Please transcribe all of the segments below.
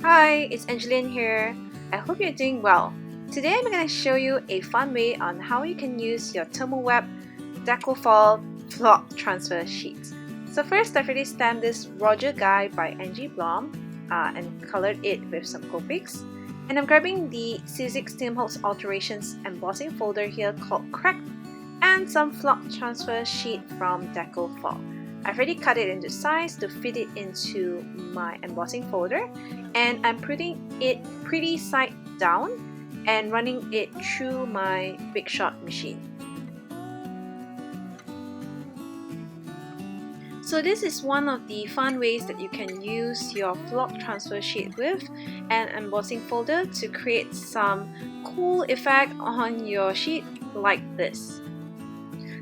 Hi, it's Angeline here. I hope you're doing well. Today I'm going to show you a fun way on how you can use your ThermoWeb Decofoil Flock Transfer Sheets. So first, I've already stamped this Roger Guy by Angie Blom and colored it with some Copics. And I'm grabbing the Sizzix Steamholtz Alterations embossing folder here called Cracked and some flock transfer sheet from Decofoil. I've already cut it into size to fit it into my embossing folder, and I'm putting it pretty side down and running it through my Big Shot machine. So this is one of the fun ways that you can use your flock transfer sheet with an embossing folder to create some cool effect on your sheet like this.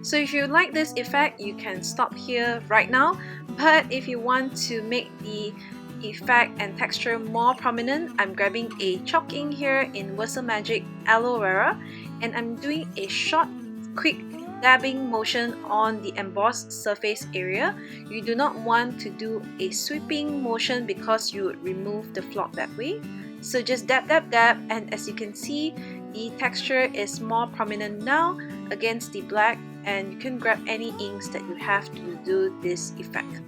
So if you like this effect, you can stop here right now, but if you want to make the effect and texture more prominent, I'm grabbing a chalk ink here in Versa-Magic Aloe Vera, and I'm doing a short, quick dabbing motion on the embossed surface area. You do not want to do a sweeping motion because you would remove the flock that way. So just dab, dab, dab, and as you can see, the texture is more prominent now against the black, and you can grab any inks that you have to do this effect.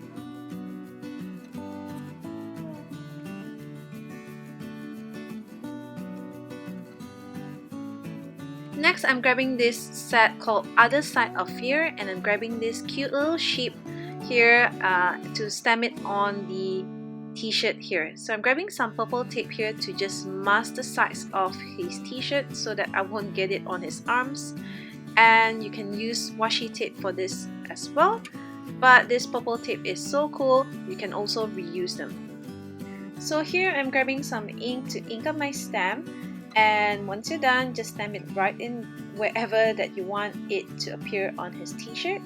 Next, I'm grabbing this set called Other Side of Fear, and I'm grabbing this cute little sheep here to stamp it on the t-shirt here. So I'm grabbing some purple tape here to just mask the sides of his t-shirt so that I won't get it on his arms. And you can use washi tape for this as well, but this purple tape is so cool, you can also reuse them. So here I'm grabbing some ink to ink up my stamp, and once you're done, just stamp it right in wherever that you want it to appear on his t-shirt.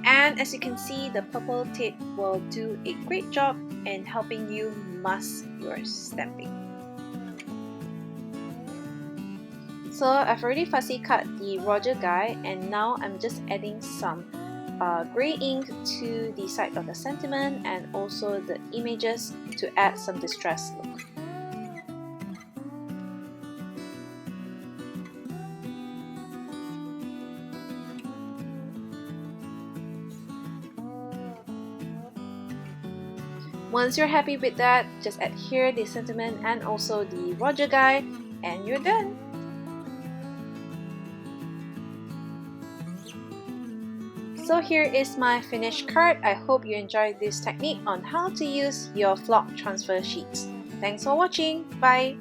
And as you can see, the purple tape will do a great job in helping you mask your stamping. So I've already fussy cut the Roger Guy, and now I'm just adding some grey ink to the side of the sentiment and also the images to add some distressed look. Once you're happy with that, just adhere the sentiment and also the Roger Guy, and you're done! So here is my finished card. I hope you enjoyed this technique on how to use your flock transfer sheets. Thanks for watching. Bye!